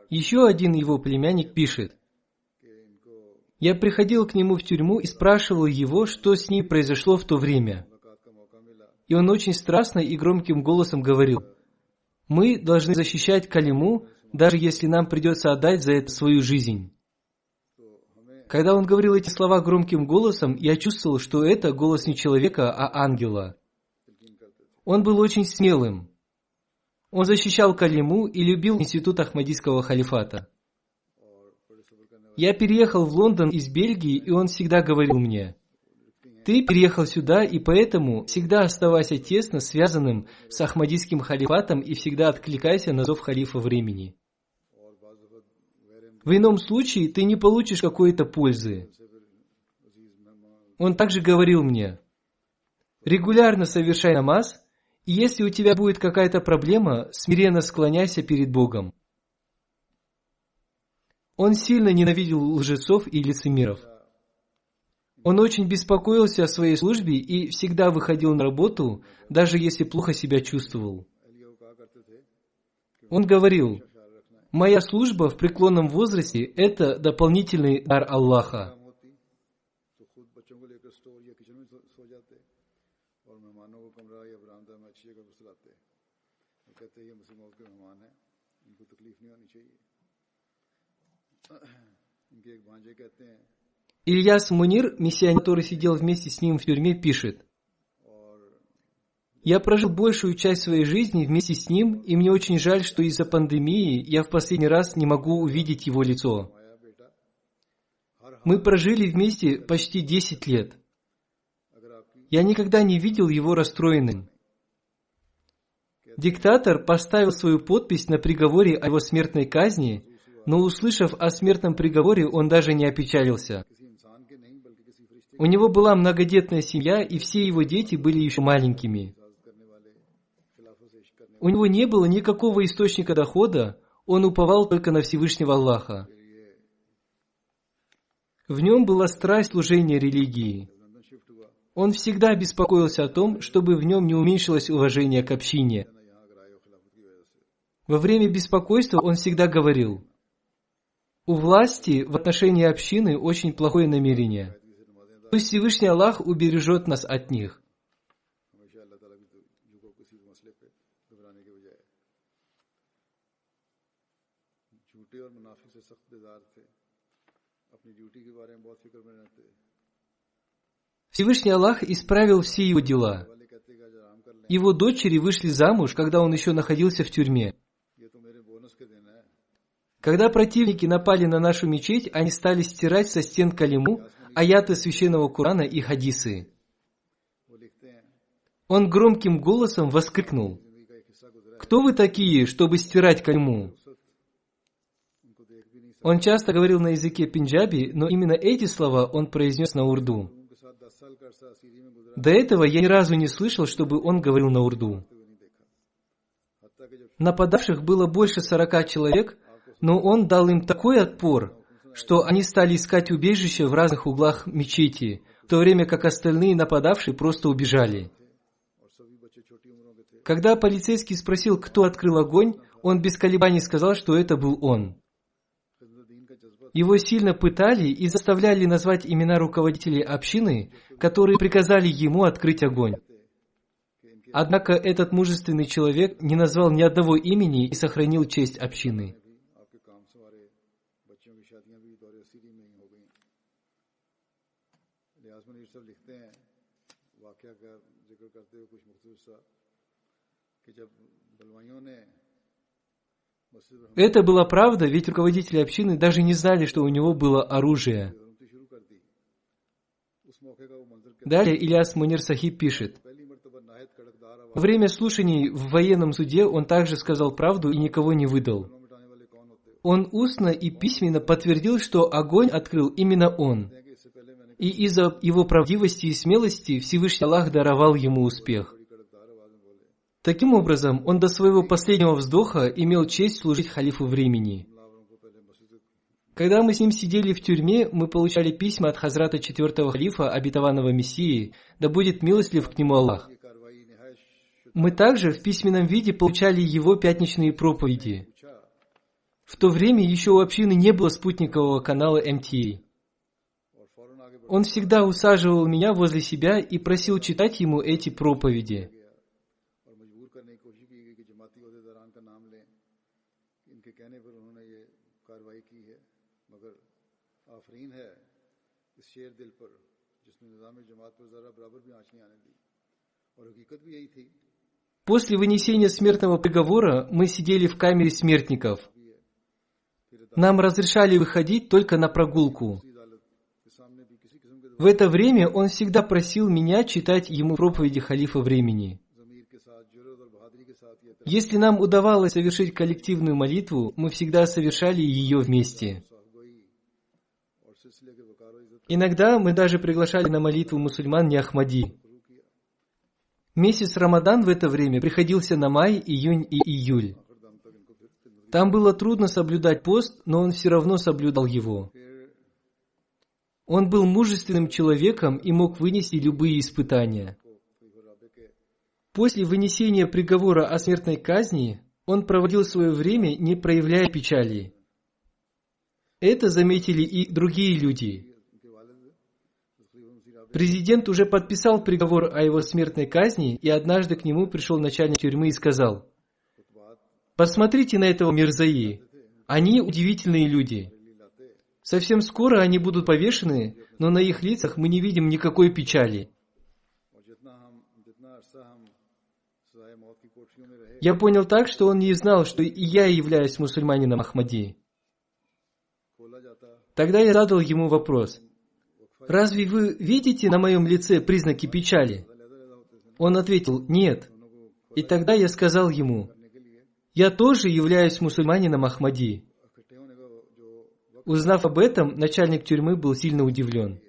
B: Еще один его племянник пишет: я приходил к нему в тюрьму и спрашивал его, что с ней произошло в то время. И он очень страстно и громким голосом говорил: мы должны защищать калиму, даже если нам придется отдать за это свою жизнь. Когда он говорил эти слова громким голосом, я чувствовал, что это голос не человека, а ангела. Он был очень смелым. Он защищал калиму и любил институт Ахмадийского халифата. Я переехал в Лондон из Бельгии, и он всегда говорил мне: ты переехал сюда, и поэтому всегда оставайся тесно связанным с Ахмадийским халифатом и всегда откликайся на зов халифа времени. В ином случае ты не получишь какой-то пользы. Он также говорил мне: регулярно совершай намаз, и если у тебя будет какая-то проблема, смиренно склоняйся перед Богом. Он сильно ненавидел лжецов и лицемеров. Он очень беспокоился о своей службе и всегда выходил на работу, даже если плохо себя чувствовал. Он говорил: моя служба в преклонном возрасте – это дополнительный дар Аллаха. Ильяс Мунир, миссионер, который сидел вместе с ним в тюрьме, пишет: я прожил большую часть своей жизни вместе с ним, и мне очень жаль, что из-за пандемии я в последний раз не могу увидеть его лицо. Мы прожили вместе почти 10 лет. Я никогда не видел его расстроенным. Диктатор поставил свою подпись на приговоре о его смертной казни, но, услышав о смертном приговоре, он даже не опечалился. У него была многодетная семья, и все его дети были еще маленькими. У него не было никакого источника дохода, он уповал только на Всевышнего Аллаха. В нем была страсть служения религии. Он всегда беспокоился о том, чтобы в нем не уменьшилось уважение к общине. Во время беспокойства он всегда говорил: у власти в отношении общины очень плохое намерение. Пусть Всевышний Аллах убережет нас от них. Всевышний Аллах исправил все его дела. Его дочери вышли замуж, когда он еще находился в тюрьме. Когда противники напали на нашу мечеть, они стали стирать со стен калиму, аяты священного Корана и хадисы. Он громким голосом воскликнул: «Кто вы такие, чтобы стирать калиму?» Он часто говорил на языке пенджаби, но именно эти слова он произнес на урду. До этого я ни разу не слышал, чтобы он говорил на урду. Нападавших было больше 40 человек, но он дал им такой отпор, что они стали искать убежище в разных углах мечети, в то время как остальные нападавшие просто убежали. Когда полицейский спросил, кто открыл огонь, он без колебаний сказал, что это был он. Его сильно пытали и заставляли назвать имена руководителей общины, которые приказали ему открыть огонь. Однако этот мужественный человек не назвал ни одного имени и сохранил честь общины. Это была правда, ведь руководители общины даже не знали, что у него было оружие. Далее Ильяс Мунир Сахиб пишет: во время слушаний в военном суде он также сказал правду и никого не выдал. Он устно и письменно подтвердил, что огонь открыл именно он. И из-за его правдивости и смелости Всевышний Аллах даровал ему успех. Таким образом, он до своего последнего вздоха имел честь служить халифу времени. Когда мы с ним сидели в тюрьме, мы получали письма от Хазрата 4-го халифа, обетованного Мессии, да будет милостлив к нему Аллах. Мы также в письменном виде получали его пятничные проповеди. В то время еще у общины не было спутникового канала МТА. Он всегда усаживал меня возле себя и просил читать ему эти проповеди. После вынесения смертного приговора мы сидели в камере смертников. Нам разрешали выходить только на прогулку. В это время он всегда просил меня читать ему проповеди халифа времени. Если нам удавалось совершить коллективную молитву, мы всегда совершали ее вместе. Иногда мы даже приглашали на молитву мусульман не Ахмади. Месяц Рамадан в это время приходился на май, июнь и июль. Там было трудно соблюдать пост, но он все равно соблюдал его. Он был мужественным человеком и мог вынести любые испытания. После вынесения приговора о смертной казни, он проводил свое время, не проявляя печали. Это заметили и другие люди. Президент уже подписал приговор о его смертной казни, и однажды к нему пришел начальник тюрьмы и сказал: «Посмотрите на этого Мирзаи. Они удивительные люди. Совсем скоро они будут повешены, но на их лицах мы не видим никакой печали». Я понял так, что он не знал, что и я являюсь мусульманином Ахмади. Тогда я задал ему вопрос: «Разве вы видите на моем лице признаки печали?» Он ответил: «Нет». И тогда я сказал ему: «Я тоже являюсь мусульманином Ахмади». Узнав об этом, начальник тюрьмы был сильно удивлен.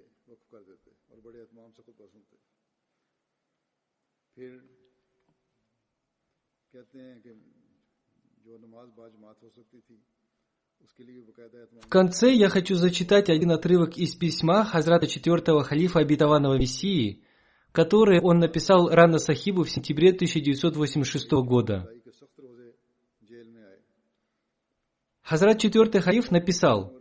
B: В конце я хочу зачитать один отрывок из письма Хазрата 4-го халифа обетованного Мессии, которое он написал Рана Сахибу в сентябре 1986 года. Хазрат 4-й халиф написал: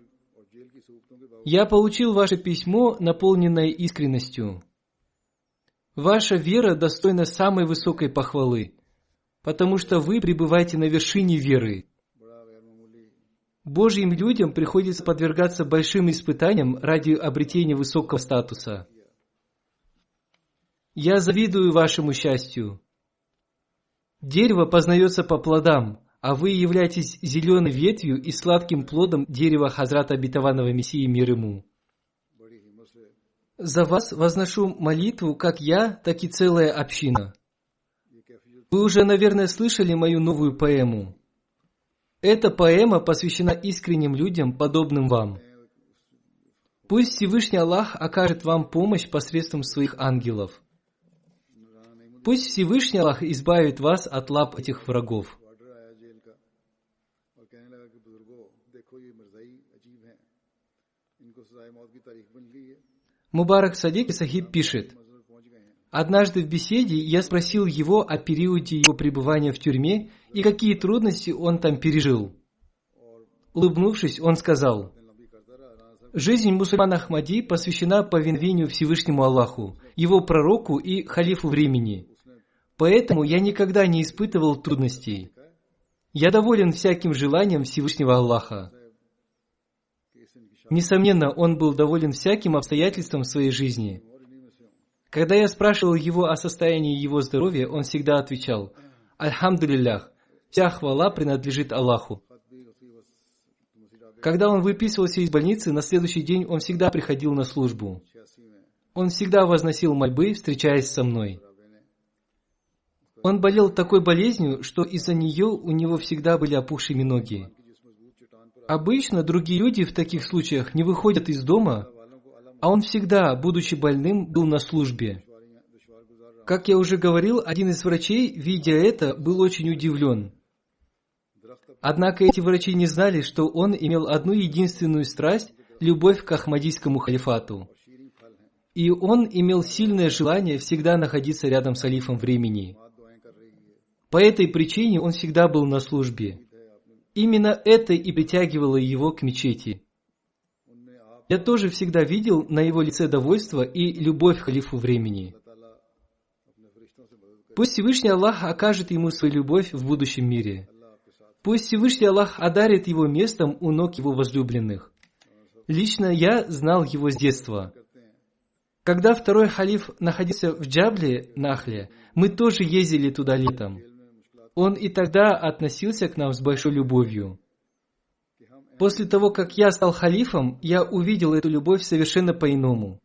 B: «Я получил ваше письмо, наполненное искренностью. Ваша вера достойна самой высокой похвалы, потому что вы пребываете на вершине веры. Божьим людям приходится подвергаться большим испытаниям ради обретения высокого статуса. Я завидую вашему счастью. Дерево познается по плодам, а вы являетесь зеленой ветвью и сладким плодом дерева Хазрата обетованного Мессии мир ему. За вас возношу молитву как я, так и целая община. Вы уже, наверное, слышали мою новую поэму. Эта поэма посвящена искренним людям, подобным вам. Пусть Всевышний Аллах окажет вам помощь посредством своих ангелов. Пусть Всевышний Аллах избавит вас от лап этих врагов». Мубарак Садик Сахиб пишет: «Однажды в беседе я спросил его о периоде его пребывания в тюрьме и какие трудности он там пережил. Улыбнувшись, он сказал: «Жизнь мусульмана Ахмади посвящена повиновению Всевышнему Аллаху, его пророку и халифу времени. Поэтому я никогда не испытывал трудностей. Я доволен всяким желанием Всевышнего Аллаха». Несомненно, он был доволен всяким обстоятельством своей жизни. Когда я спрашивал его о состоянии его здоровья, он всегда отвечал: «Альхамдулиллях, вся хвала принадлежит Аллаху». Когда он выписывался из больницы, на следующий день он всегда приходил на службу. Он всегда возносил мольбы, встречаясь со мной. Он болел такой болезнью, что из-за нее у него всегда были опухшими ноги. Обычно другие люди в таких случаях не выходят из дома, а он всегда, будучи больным, был на службе. Как я уже говорил, один из врачей, видя это, был очень удивлен. Однако эти врачи не знали, что он имел одну единственную страсть – любовь к Ахмадийскому халифату. И он имел сильное желание всегда находиться рядом с халифом времени. По этой причине он всегда был на службе. Именно это и притягивало его к мечети. Я тоже всегда видел на его лице довольство и любовь к халифу времени. Пусть Всевышний Аллах окажет ему свою любовь в будущем мире. Пусть Всевышний Аллах одарит его местом у ног его возлюбленных. Лично я знал его с детства. Когда второй халиф находился в Джабле, Нахле, мы тоже ездили туда летом. Он и тогда относился к нам с большой любовью. После того, как я стал халифом, я увидел эту любовь совершенно по-иному.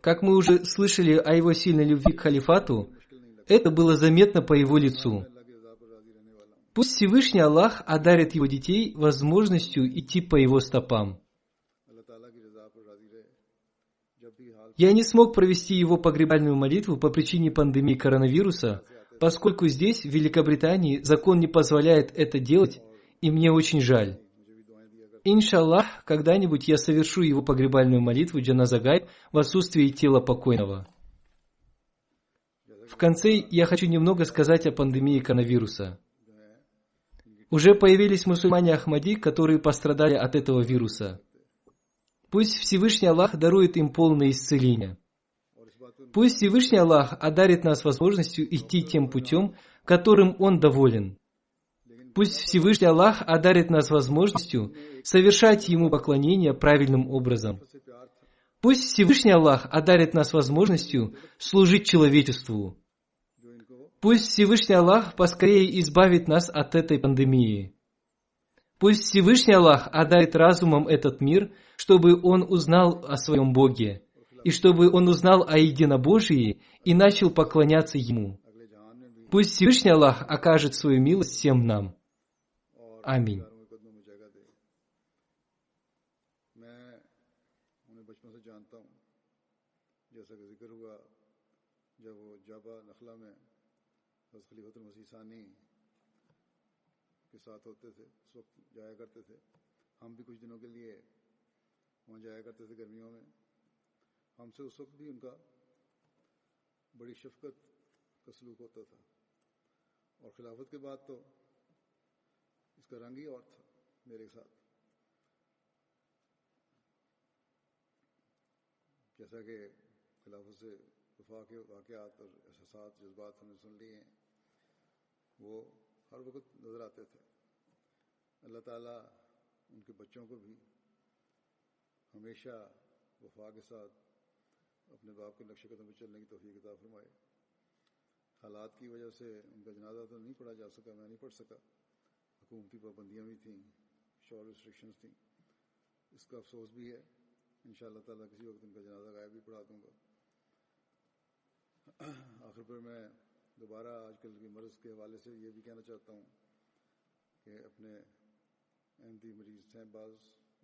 B: Как мы уже слышали о его сильной любви к халифату, это было заметно по его лицу. Пусть Всевышний Аллах одарит его детей возможностью идти по его стопам. Я не смог провести его погребальную молитву по причине пандемии коронавируса, поскольку здесь, в Великобритании, закон не позволяет это делать, и мне очень жаль. Иншаллах, когда-нибудь я совершу его погребальную молитву джаназа-гайб в отсутствии тела покойного. В конце я хочу немного сказать о пандемии коронавируса. Уже появились мусульмане Ахмади, которые пострадали от этого вируса. Пусть Всевышний Аллах дарует им полное исцеление. Пусть Всевышний Аллах одарит нас возможностью идти тем путем, которым Он доволен. Пусть Всевышний Аллах одарит нас возможностью совершать Ему поклонение правильным образом. Пусть Всевышний Аллах одарит нас возможностью служить человечеству. Пусть Всевышний Аллах поскорее избавит нас от этой пандемии. Пусть Всевышний Аллах одарит разумом этот мир, чтобы он узнал о своем Боге, и чтобы он узнал о единобожии и начал поклоняться Ему. Пусть Всевышний Аллах окажет свою милость всем нам. Аминь.
A: के साथ होते थे, उस वक्त जाया करते थे। हम भी कुछ दिनों के लिए वहाँ जाया करते थे गर्मियों में। हमसे उस वक्त भी उनका बड़ी शफकत का सलूक होता था। और खिलाफत के बाद तो इसका रंग ही और था मेरे साथ। जैसा कि खिलाफत से वफा के वाक़यात और एहसास जज्बात हमने सुन लिए हैं, वो हर वक्त नज़र आते थे। अल्लाह ताला उनके बच्चों को भी हमेशा वफा के साथ अपने बाप के नक्शे कदम पर चलने की तौफीक अता फरमाए। हालात की वजह से उनका जनाजा तो नहीं पढ़ा जा सका, मैं नहीं पढ़ सका, हुकूमती पाबंदियाँ भी थीं, शॉर्ट रिस्ट्रिक्शंस थीं। इसका अफसोस भी है। इंशाअल्लाह ताला किसी वक्त उनका जनाजा गायब भी पढ़ा दूंगा। आखिर पर मैं दोबारा आजकल की मर्ज़ के हवाले से ये भी कहना चाहता हूँ कि अपने अहमदी मरीज़ हैं बाज़,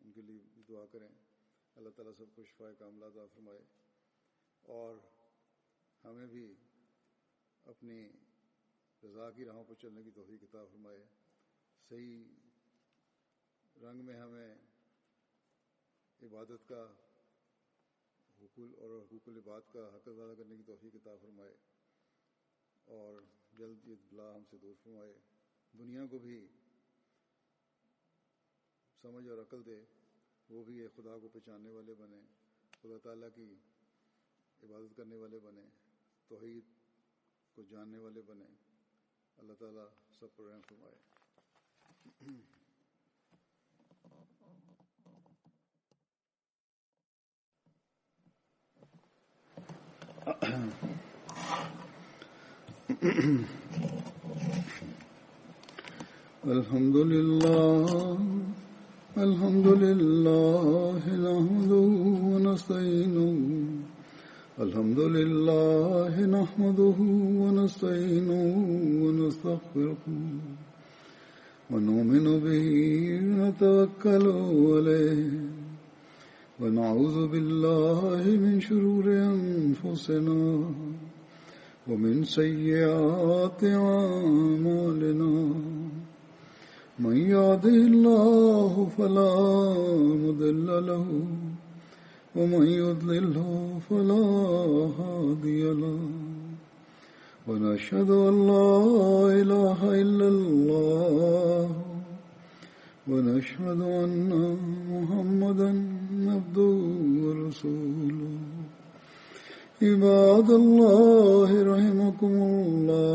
A: उनके लिए भी दुआ करें। अल्लाह ताला सबको शिफ़ाए कामिला अता फरमाए और हमें भी अपनी रज़ा की राहों पर चलने की तौफ़ीक़ अता फरमाए। सही रंग में हमें इबादत का हुकूकुल इबाद का हक़ अदा करने की तौफ़ीक़ अता फरमाए और जल्द ये बला हमसे दूर फरमाए। दुनिया को भी समझ और अकल दे, वो भी ये खुदा को पहचानने वाले बने, खुदा ताला की इबादत करने वाले बने, तौहीद को जानने वाले बने। अल्लाह ताला सब पर रहम फरमाए। अल्हम्दुलिल्लाह नहमदुहु व नस्तईनुहु अल्हम्दुलिल्लाह नहमदुहु व नस्तईनुहु व नस्तगफिरुहु व नुमिनु बिही व नतवक्कलु अलैहि व नऊज़ु बिल्लाहि मिन शुरूरि अनफुसिना व मिन सय्यिआति अअमालिना मन यहदिहिल्लाहु फला मुदिल्ल लहु व मन युद्लिल्हु फला हादिय लहु व नशहदु अन ला इलाहा इल्लल्लाह व नशहदु अन्ना मुहम्मदन अब्दुहु व रसूलुहु। इबादल्लाहि रहिमकुमुल्लाह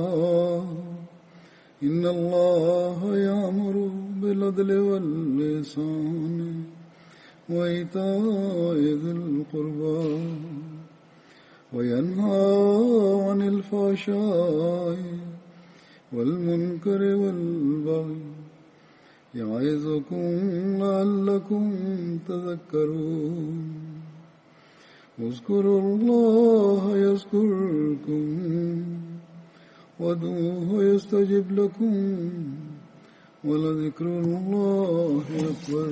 A: इन्नल्लाहा यअमुरु बिल अदलि वल इहसानि व ईताइ ज़िल क़ुर्बा व यन्हा अनिल फ़हशाइ वल मुनकरि वल बग़य यइज़ुकुम लअल्लकुम तज़क्करून। उज़्कुरुल्लाहा यज़्कुरुकुम वदूहु यस्तजिब लकुम वलज़िक्रुल्लाहि अकबर।